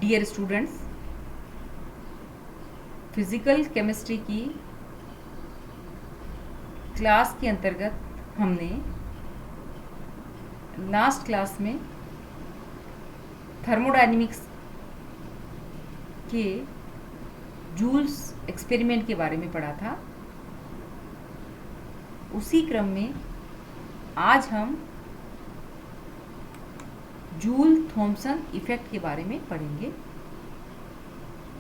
Dear students, physical chemistry की class के अंतर्गत हमने लास्ट क्लास में थर्मोडायनेमिक्स के जूल्स एक्सपेरिमेंट के बारे में पढ़ा था। उसी क्रम में आज हम जूल थॉमसन इफेक्ट के बारे में पढ़ेंगे।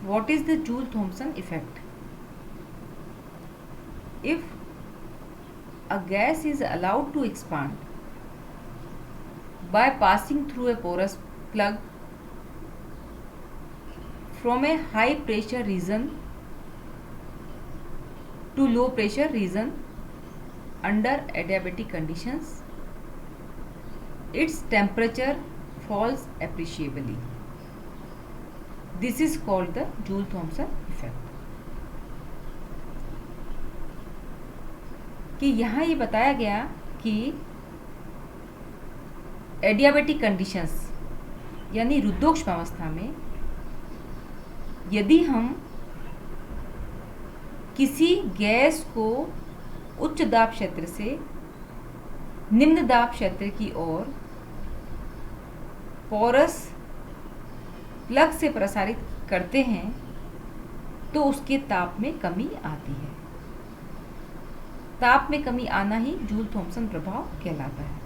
What is the Joule-Thomson effect? If a gas is allowed to expand by passing through a porous plug from a high pressure region to low pressure region under adiabatic conditions, its temperature falls appreciably. This is called the Joule-Thomson effect. कि यहाँ ये बताया गया कि adiabatic conditions यानी रुद्धोष्मावस्था में यदि हम किसी गैस को उच्च दाब क्षेत्र से निम्न दाब क्षेत्र की ओर पोरस प्लग से प्रसारित करते हैं तो उसके ताप में कमी आती है। ताप में कमी आना ही जूल-थॉमसन प्रभाव कहलाता है।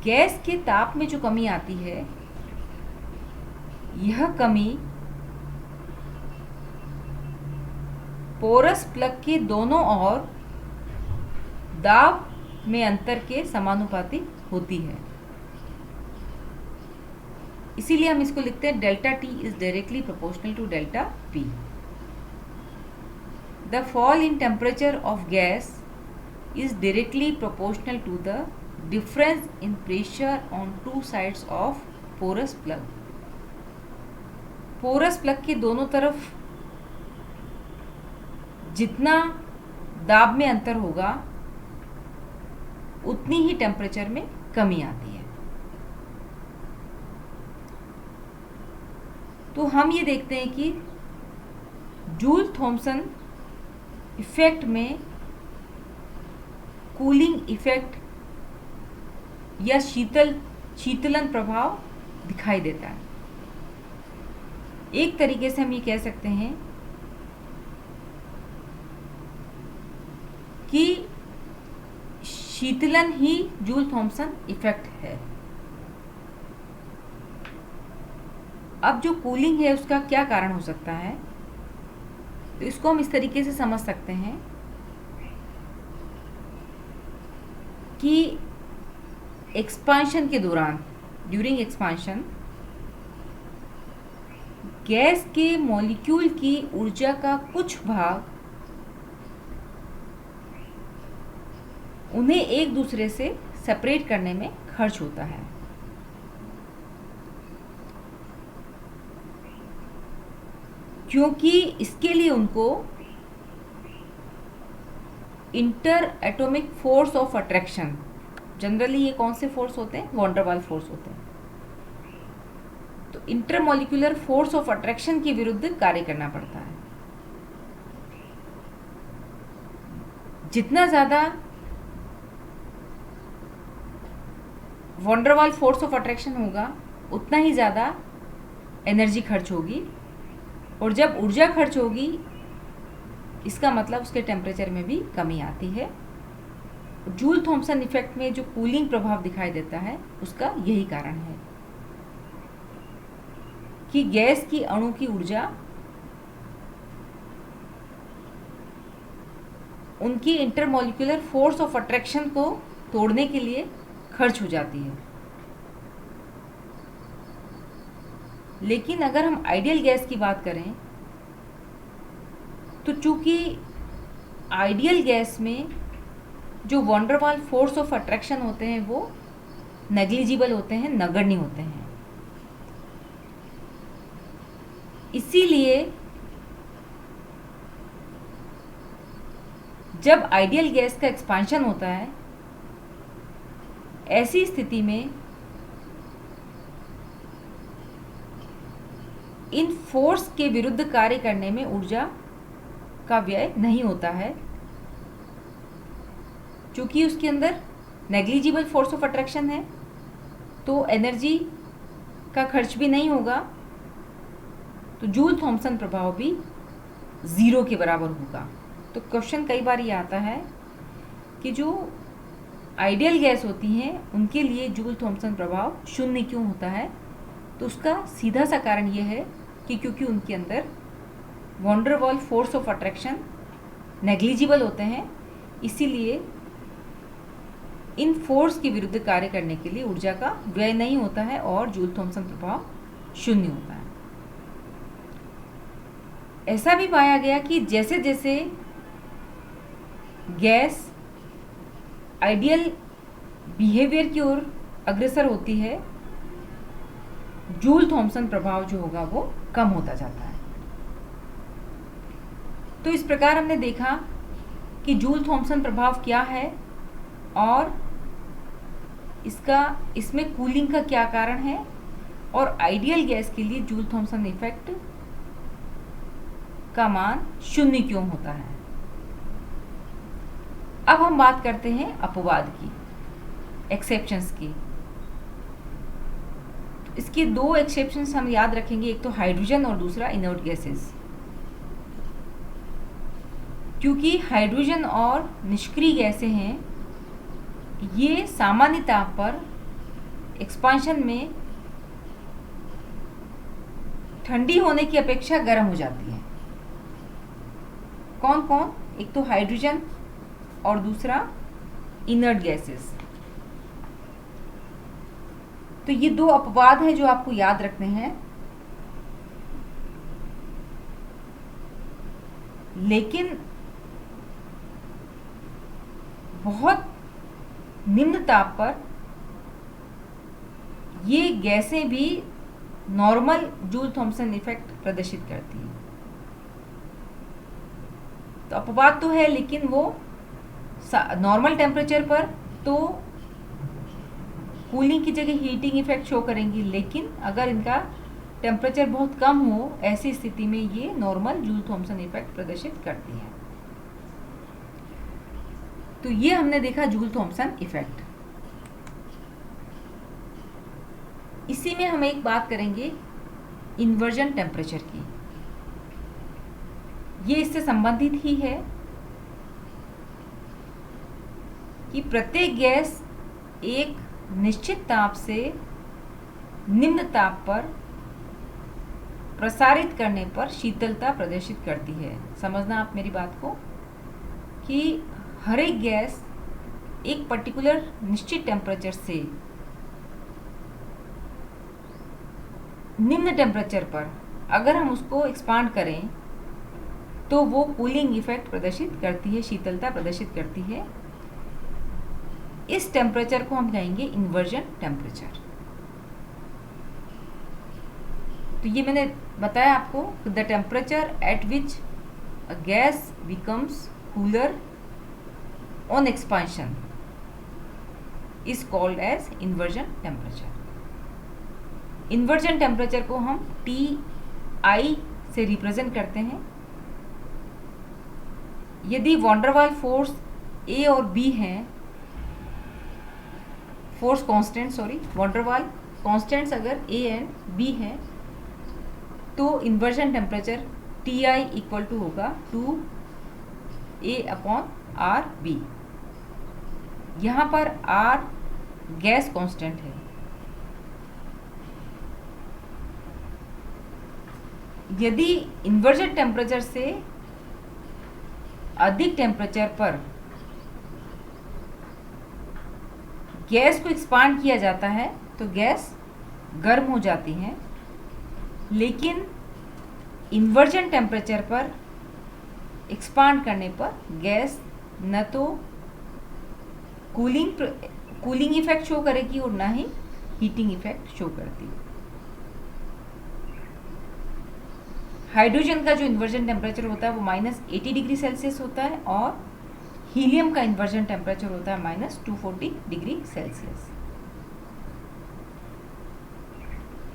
गैस के ताप में जो कमी आती है, यह कमी पोरस प्लग के दोनों ओर दाब में अंतर के समानुपाती होती है। इसीलिए हम इसको लिखते हैं delta T is directly proportional to delta P. The fall in temperature of gas is directly proportional to the difference in pressure on two sides of porous plug. Porous plug के दोनों तरफ जितना दाब में अंतर होगा उतनी ही टेम्परेचर में कमी आती है। तो हम ये देखते हैं कि जूल-थॉमसन इफेक्ट में कूलिंग इफेक्ट या शीतलन प्रभाव दिखाई देता है। एक तरीके से हम ये कह सकते हैं कि शीतलन ही जूल-थॉमसन इफेक्ट है। अब जो कूलिंग है उसका क्या कारण हो सकता है, तो इसको हम इस तरीके से समझ सकते हैं कि एक्सपांशन के दौरान ड्यूरिंग एक्सपांशन गैस के मॉलिक्यूल की ऊर्जा का कुछ भाग उन्हें एक दूसरे से सेपरेट करने में खर्च होता है। क्योंकि इसके लिए उनको inter atomic force of attraction, generally ये कौन से फोर्स होते हैं, वॉन डेर वाल फोर्स होते हैं, तो इंटरमॉलिक्यूलर फोर्स ऑफ अट्रैक्शन के विरुद्ध कार्य करना पड़ता है। जितना ज़्यादा van der Waals force of attraction होगा उतना ही ज़्यादा एनर्जी खर्च होगी, और जब ऊर्जा खर्च होगी इसका मतलब उसके टेम्परेचर में भी कमी आती है। जूल-थॉमसन इफेक्ट में जो कूलिंग प्रभाव दिखाई देता है उसका यही कारण है कि गैस की अणु की ऊर्जा उनकी इंटरमॉलिक्यूलर फोर्स ऑफ अट्रैक्शन को तोड़ने के लिए खर्च हो जाती है। लेकिन अगर हम आइडियल गैस की बात करें तो चूंकि आइडियल गैस में जो van der Waals force of attraction होते हैं वो नेग्लिजिबल होते हैं, नगण्य होते हैं। इसीलिए जब आइडियल गैस का एक्सपांशन होता है, ऐसी स्थिति में इन फोर्स के विरुद्ध कार्य करने में ऊर्जा का व्यय नहीं होता है, क्योंकि उसके अंदर नेग्लिजिबल फोर्स ऑफ अट्रैक्शन है, तो एनर्जी का खर्च भी नहीं होगा, तो जूल थॉमसन प्रभाव भी ज़ीरो के बराबर होगा। तो क्वेश्चन कई बार ये आता है कि जो आइडियल गैस होती हैं उनके लिए जूल थॉमसन प्रभाव शून्य क्यों होता है। तो उसका सीधा सा कारण ये है कि क्योंकि उनके अंदर van der Waals force of attraction negligible होते हैं, इसीलिए इन फोर्स के विरुद्ध कार्य करने के लिए ऊर्जा का व्यय नहीं होता है और जूल थॉमसन प्रभाव शून्य होता है। ऐसा भी पाया गया कि जैसे जैसे गैस आइडियल बिहेवियर की ओर अग्रसर होती है, जूल थॉमसन प्रभाव जो होगा वो कम होता जाता है। तो इस प्रकार हमने देखा कि जूल थॉमसन प्रभाव क्या है और इसमें कूलिंग का क्या कारण है और आइडियल गैस के लिए जूल थॉमसन इफेक्ट का मान शून्य क्यों होता है। अब हम बात करते हैं अपवाद की, एक्सेप्शंस की। तो इसके दो एक्सेप्शंस हम याद रखेंगे, एक तो हाइड्रोजन और दूसरा इनर्ट गैसेस। क्योंकि हाइड्रोजन और निष्क्रिय गैसें हैं, ये सामान्य ताप पर एक्सपांशन में ठंडी होने की अपेक्षा गर्म हो जाती है। कौन कौन? एक तो हाइड्रोजन और दूसरा इनर्ट गैसेस। तो ये दो अपवाद हैं जो आपको याद रखने हैं। लेकिन बहुत निम्न ताप पर ये गैसें भी नॉर्मल जूल थॉमसन इफेक्ट प्रदर्शित करती हैं। तो अपवाद तो है, लेकिन वो नॉर्मल टेम्परेचर पर तो कूलिंग की जगह हीटिंग इफेक्ट शो करेंगी, लेकिन अगर इनका टेम्परेचर बहुत कम हो, ऐसी स्थिति में ये नॉर्मल जूल थॉमसन इफेक्ट प्रदर्शित करती हैं। तो ये हमने देखा जूल थॉमसन इफेक्ट। इसी में हम एक बात करेंगे इन्वर्जन टेम्परेचर की। ये इससे संबंधित ही है कि प्रत्येक गैस एक निश्चित ताप से निम्न ताप पर प्रसारित करने पर शीतलता प्रदर्शित करती है। समझना आप मेरी बात को कि हर एक गैस एक पर्टिकुलर निश्चित टेम्परेचर से निम्न टेम्परेचर पर अगर हम उसको एक्सपांड करें तो वो कूलिंग इफेक्ट प्रदर्शित करती है, शीतलता प्रदर्शित करती है। इस टेम्परेचर को हम कहेंगे इन्वर्जन टेम्परेचर। तो ये मैंने बताया आपको, the temperature at which a gas becomes cooler on expansion is called as inversion temperature. Inversion temperature को हम Ti से रिप्रेजेंट करते हैं। यदि van der Waals force A और B हैं, force constant, van der Waals constants अगर A and B हैं, तो inversion temperature Ti equal to होगा 2A/RB। यहाँ पर R गैस कांस्टेंट है। यदि इन्वर्जन टेम्परेचर से अधिक टेम्परेचर पर गैस को एक्सपांड किया जाता है तो गैस गर्म हो जाती है, लेकिन इन्वर्जन टेम्परेचर पर एक्सपांड करने पर गैस न तो कूलिंग इफेक्ट शो करेगी और ना ही हीटिंग इफेक्ट शो करती। हाइड्रोजन का जो इन्वर्जन टेम्परेचर होता है वो -80 डिग्री सेल्सियस होता है और हीलियम का इन्वर्जन टेम्परेचर होता है -240 डिग्री सेल्सियस।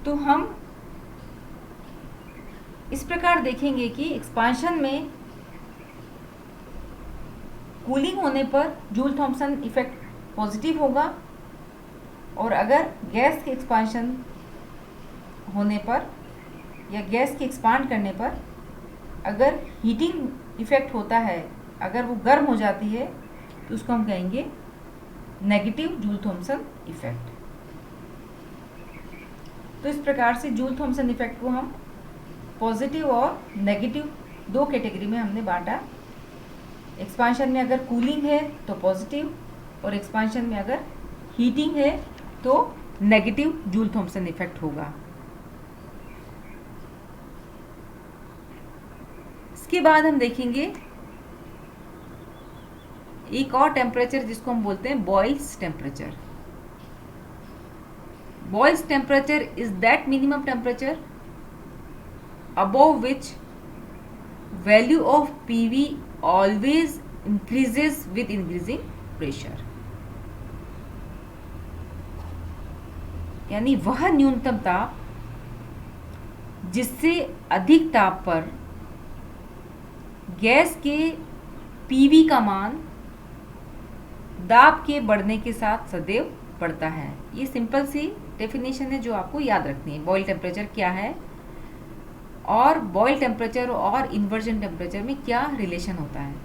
तो हम इस प्रकार देखेंगे कि एक्सपांशन में कूलिंग होने पर जूल थॉम्सन इफेक्ट पॉजिटिव होगा, और अगर गैस के एक्सपांशन होने पर या गैस के एक्सपांड करने पर अगर हीटिंग इफेक्ट होता है, अगर वो गर्म हो जाती है, तो उसको हम कहेंगे नेगेटिव जूल थॉम्सन इफेक्ट। तो इस प्रकार से जूल थॉम्सन इफेक्ट को हम पॉजिटिव और नेगेटिव दो कैटेगरी में हमने बांटा। एक्सपांशन में अगर कूलिंग है तो पॉजिटिव, और एक्सपांशन में अगर हीटिंग है तो नेगेटिव जूल थॉम्सन इफेक्ट होगा। इसके बाद हम देखेंगे एक और टेम्परेचर जिसको हम बोलते हैं boils temperature. Boils temperature is that minimum temperature above which value of PV always increases with increasing pressure। यानी वह न्यूनतम ताप जिससे अधिक ताप पर गैस के PV का मान दाब के बढ़ने के साथ सदैव बढ़ता है। ये सिंपल सी डेफिनेशन है जो आपको याद रखनी है। बॉयल टेम्परेचर क्या है और बॉयल टेम्परेचर और इन्वर्जन टेम्परेचर में क्या रिलेशन होता है।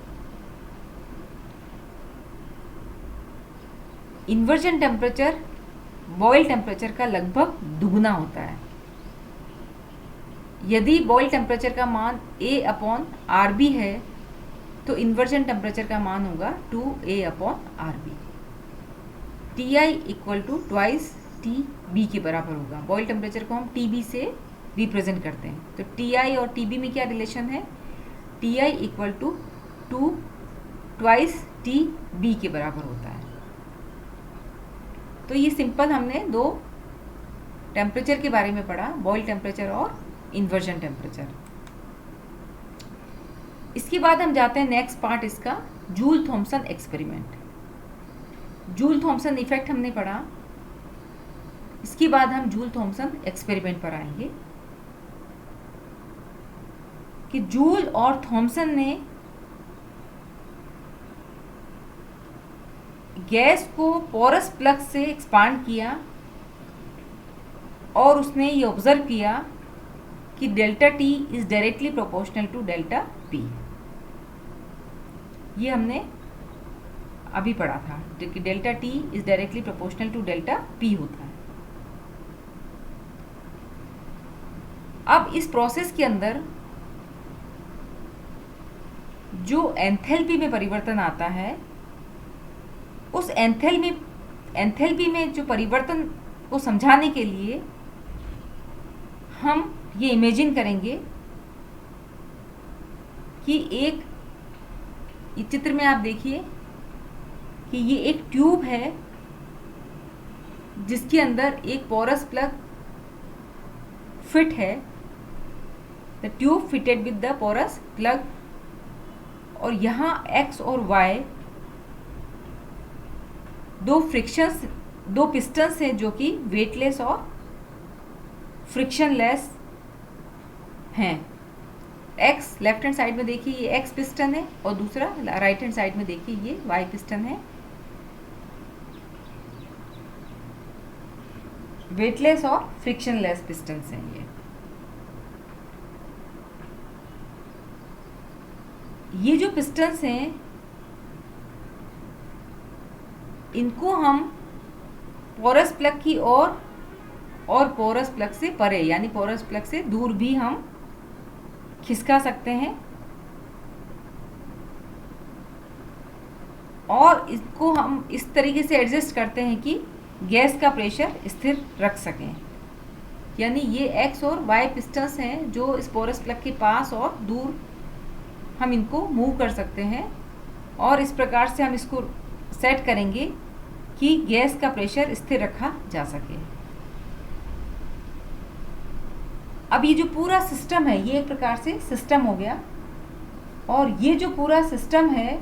इन्वर्जन टेम्परेचर बॉयल टेम्परेचर का लगभग दुगुना होता है। यदि बॉयल टेम्परेचर का मान A/RB है तो इन्वर्जन टेम्परेचर का मान होगा 2A/RB। Ti equal to twice TB के बराबर होगा। बॉयल टेम्परेचर को हम TB से रिप्रेजेंट करते हैं। तो Ti और TB में क्या रिलेशन है? Ti equal to 2 twice TB के बराबर होता है। तो ये सिंपल हमने दो टेम्परेचर के बारे में पढ़ा, बॉयल टेम्परेचर और इन्वर्जन टेम्परेचर। इसके बाद हम जाते हैं नेक्स्ट पार्ट इसका, joule Thompson experiment. Joule Thompson effect हमने पढ़ा, इसके बाद हम जूल थॉम्सन एक्सपेरिमेंट पर आएंगे कि जूल और थॉम्सन ने गैस को पोरस प्लग से एक्सपांड किया और उसने ये ऑब्जर्व किया कि delta T is directly proportional to delta P। ये हमने अभी पढ़ा था कि delta T is directly proportional to delta P होता है। अब इस प्रोसेस के अंदर जो एंथैल्पी में परिवर्तन आता है, उस एंथैल्पी में जो परिवर्तन को समझाने के लिए हम ये इमेजिन करेंगे कि एक चित्र में आप देखिए कि ये एक ट्यूब है जिसके अंदर एक पोरस प्लग फिट है। The tube fitted with the porous plug, और यहाँ X और Y दो पिस्टन्स हैं जो कि वेटलेस और फ्रिक्शनलेस हैं। X लेफ्ट हैंड साइड में देखिए ये X पिस्टन है और दूसरा राइट हैंड साइड में देखिए ये Y पिस्टन है। वेटलेस और फ्रिक्शनलेस पिस्टन्स हैं ये जो पिस्टन्स हैं इनको हम पोरस प्लग की ओर और पोरस प्लग से परे यानी पोरस प्लग से दूर भी हम खिसका सकते हैं और इसको हम इस तरीके से एडजस्ट करते हैं कि गैस का प्रेशर स्थिर रख सकें। यानी ये X और Y पिस्टन्स हैं जो इस पोरस प्लग के पास और दूर हम इनको मूव कर सकते हैं और इस प्रकार से हम इसको सेट करेंगे कि गैस का प्रेशर स्थिर रखा जा सके। अब ये जो पूरा सिस्टम है ये एक प्रकार से सिस्टम हो गया और ये जो पूरा सिस्टम है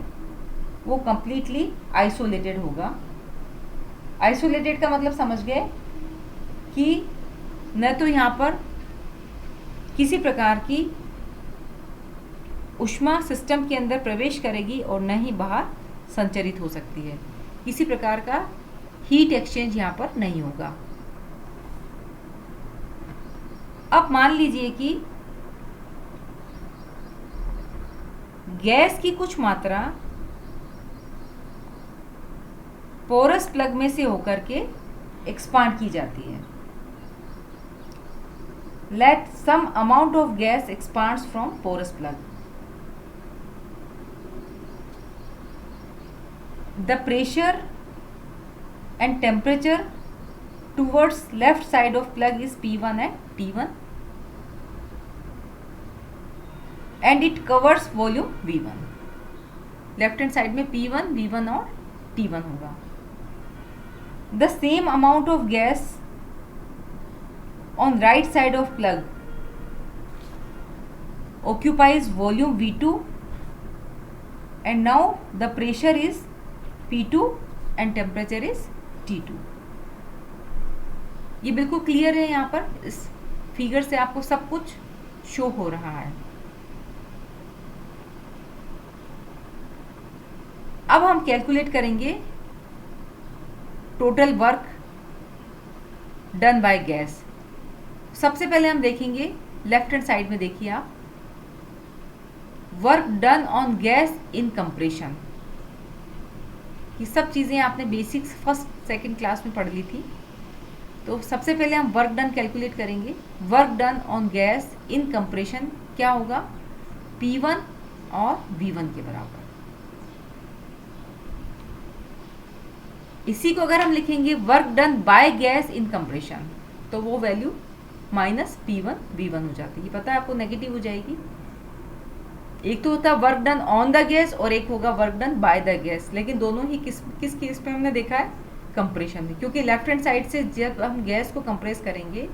वो कंप्लीटली आइसोलेटेड होगा। आइसोलेटेड का मतलब समझ गए कि न तो यहाँ पर किसी प्रकार की ऊष्मा सिस्टम के अंदर प्रवेश करेगी और न ही बाहर संचरित हो सकती है। किसी प्रकार का हीट एक्सचेंज यहाँ पर नहीं होगा। अब मान लीजिए कि गैस की कुछ मात्रा पोरस प्लग में से होकर के एक्सपांड की जाती है। Let some amount of gas expands from porous plug. The pressure and temperature towards left side of plug is P1 and T1 and it covers volume V1। Left hand side में P1, V1 और T1 होगा। The same amount of gas on right side of plug occupies volume V2 and now the pressure is P2 and temperature is T2। ये बिल्कुल clear है। यहाँ पर इस figure से आपको सब कुछ शो हो रहा है। अब हम कैलकुलेट करेंगे total work done by gas. सबसे पहले हम देखेंगे लेफ्ट हैंड साइड में, देखिए आप, work done on gas in compression. ये सब चीज़ें आपने बेसिक्स फर्स्ट सेकंड क्लास में पढ़ ली थी। तो सबसे पहले हम वर्क डन कैलकुलेट करेंगे। Work done on gas in compression क्या होगा? P1 और V1 के बराबर। इसी को अगर हम लिखेंगे work done by gas in compression, तो वो वैल्यू माइनस P1 V1 हो जाती है। पता है आपको, नेगेटिव हो जाएगी। एक तो होता है work done on the gas और एक होगा work done by the gas, लेकिन दोनों ही किस केस पे हमने देखा है? कंप्रेशन में। क्योंकि लेफ्ट हैंड साइड से जब हम गैस को कंप्रेस करेंगे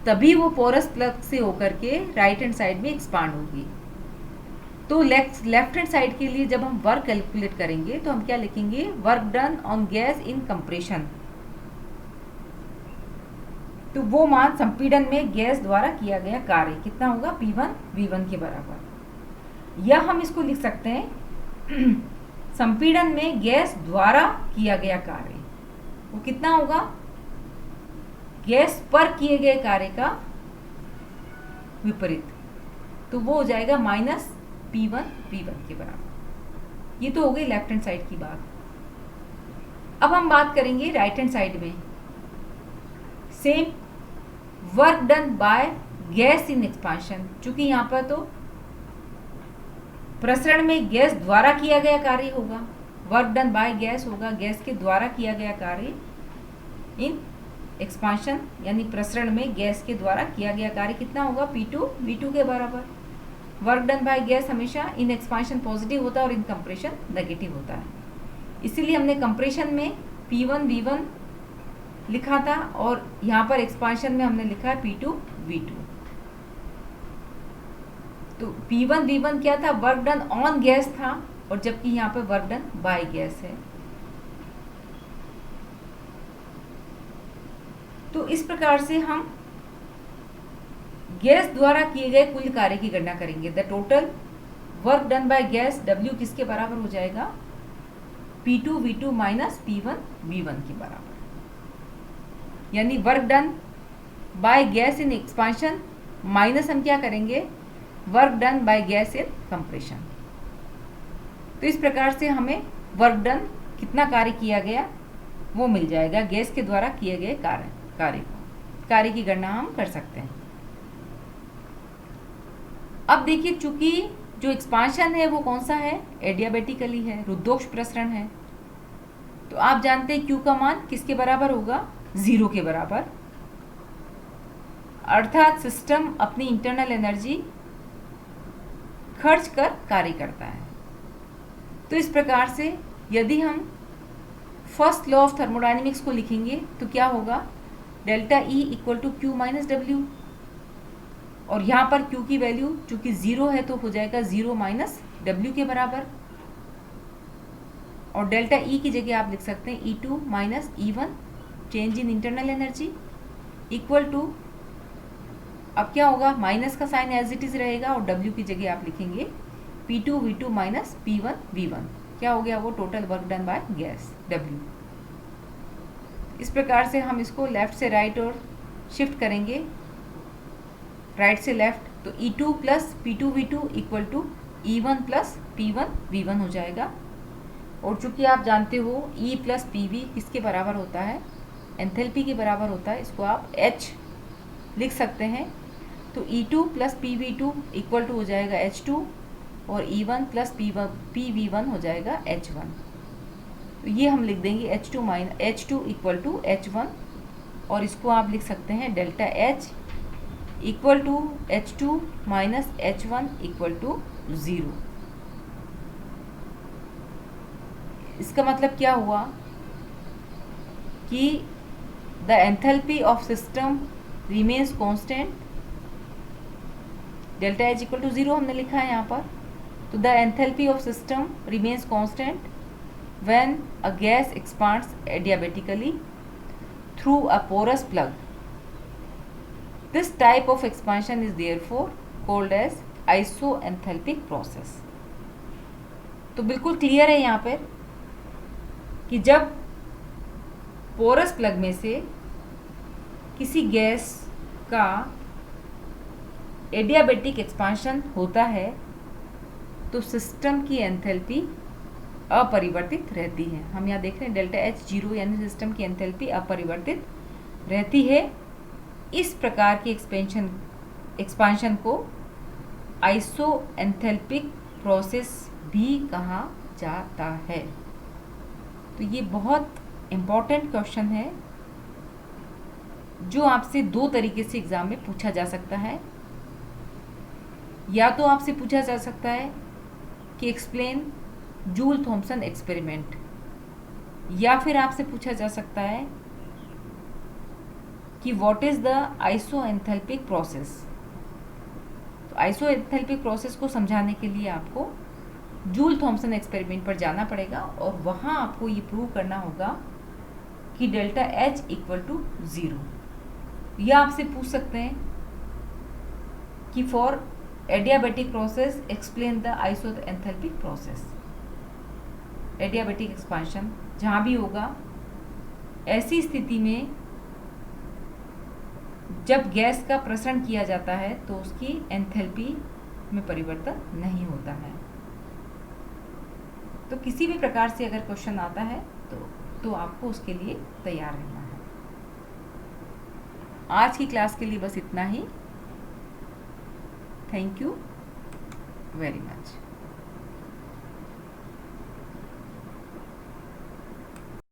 तभी वो पोरस प्लग से होकर के राइट हैंड साइड में एक्सपांड होगी। तो लेफ्ट हैंड साइड के लिए जब हम वर्क कैलकुलेट करेंगे तो हम क्या लिखेंगे? Work done on gas in compression. तो वो मान संपीड़न में गैस द्वारा किया गया कार्य कितना होगा? P1 V1 के बराबर। या हम इसको लिख सकते हैं संपीड़न में गैस द्वारा किया गया कार्य वो कितना होगा? गैस पर किए गए कार्य का विपरीत, तो वो हो जाएगा माइनस P1 V1 के बराबर। ये तो हो गई लेफ्ट हैंड साइड की बात। अब हम बात करेंगे राइट हैंड साइड में। Same work done by gas in expansion. चूंकि यहाँ पर तो प्रसरण में गैस द्वारा किया गया कार्य होगा, वर्क डन बाय गैस होगा, गैस के द्वारा किया गया कार्य। इन एक्सपांशन यानी प्रसरण में गैस के द्वारा किया गया कार्य कितना होगा? P2 V2 के बराबर। वर्क डन बाय गैस हमेशा इन एक्सपांशन पॉजिटिव होता है और इन कंप्रेशन नेगेटिव होता है। इसीलिए हमने कंप्रेशन में P1 V1 लिखा था और यहाँ पर एक्सपांशन में हमने लिखा है P2 V2। तो P1 V1 क्या था? वर्क डन ऑन गैस था, और जबकि यहाँ पर वर्क डन बाय गैस है। तो इस प्रकार से हम गैस द्वारा किए गए कुल कार्य की गणना करेंगे। The total work done by gas W किसके बराबर हो जाएगा? P2 V2 minus P1 V1 के बराबर। यानी work done by gas in expansion minus हम क्या करेंगे? Work done by gas in compression. तो इस प्रकार से हमें वर्क डन कितना कार्य किया गया वो मिल जाएगा। गैस के द्वारा किए गए कार्य की गणना हम कर सकते हैं। अब देखिए, चूंकि जो एक्सपांशन है वो कौन सा है? एडियाबेटिकली है, रुद्धोष्म प्रसरण है। तो आप जानते हैं Q का मान किसके बराबर होगा? 0 के बराबर। अर्थात सिस्टम अपनी इंटरनल एनर्जी खर्च कर कार्य करता है। तो इस प्रकार से यदि हम फर्स्ट लॉ ऑफ थर्मोडायनेमिक्स को लिखेंगे तो क्या होगा? Delta E equal to Q minus W, और यहाँ पर Q की वैल्यू चूंकि 0 है तो हो जाएगा 0 माइनस W के बराबर, और डेल्टा E की जगह आप लिख सकते हैं E2 minus E1 change in internal energy equal to अब क्या होगा, माइनस का साइन एज इट इज रहेगा और W की जगह आप लिखेंगे P2V2 माइनस P1V1। क्या हो गया वो, total work done by gas W। इस प्रकार से हम इसको लेफ्ट से राइट और शिफ्ट करेंगे, राइट से लेफ्ट, तो E2 plus P2V2 equal to E1 plus P1V1 हो जाएगा। और चूंकि आप जानते हो E प्लस PV किसके बराबर होता है, एंथैल्पी के बराबर होता है, इसको आप H लिख सकते हैं। तो E2 plus PV2 equal to हो जाएगा H2 और E1 प्लस PV1 हो जाएगा H1। तो ये हम लिख देंगे H2 इक्वल टू H1, और इसको आप लिख सकते हैं delta H equal to H2 minus H1 equal to 0। इसका मतलब क्या हुआ कि the enthalpy of system remains constant, delta H equal to 0 हमने लिखा है यहाँ पर। तो the enthalpy of system remains constant when a gas expands adiabatically through a porous plug. This type of expansion is therefore called as isoenthalpic process. तो बिल्कुल clear है यहाँ पर कि जब पोरस प्लग में से किसी गैस का एडियाबेटिक एक्सपांशन होता है तो सिस्टम की एंथैल्पी अपरिवर्तित रहती है। हम यहाँ देख रहे हैं डेल्टा H 0, यानी सिस्टम की एंथैल्पी अपरिवर्तित रहती है। इस प्रकार की एक्सपांशन को आइसोएंथैल्पिक प्रोसेस भी कहा जाता है। तो ये बहुत इम्पॉर्टेंट क्वेश्चन है जो आपसे दो तरीके से एग्जाम में पूछा जा सकता है। या तो आपसे पूछा जा सकता है कि एक्सप्लेन जूल थॉमसन एक्सपेरिमेंट, या फिर आपसे पूछा जा सकता है कि what is the isoenthalpic process. तो आइसोएंथैल्पिक प्रोसेस को समझाने के लिए आपको जूल थॉमसन एक्सपेरिमेंट पर जाना पड़ेगा और वहां आपको ये प्रूव करना होगा कि डेल्टा H इक्वल टू 0। या आपसे पूछ सकते हैं कि for adiabatic process explain the isoenthalpic process. Adiabatic expansion जहाँ भी होगा, ऐसी स्थिति में जब गैस का प्रसरण किया जाता है तो उसकी एंथैल्पी में परिवर्तन नहीं होता है। तो किसी भी प्रकार से अगर क्वेश्चन आता है तो आपको उसके लिए तैयार रहना है। आज की क्लास के लिए बस इतना ही। Thank you very much.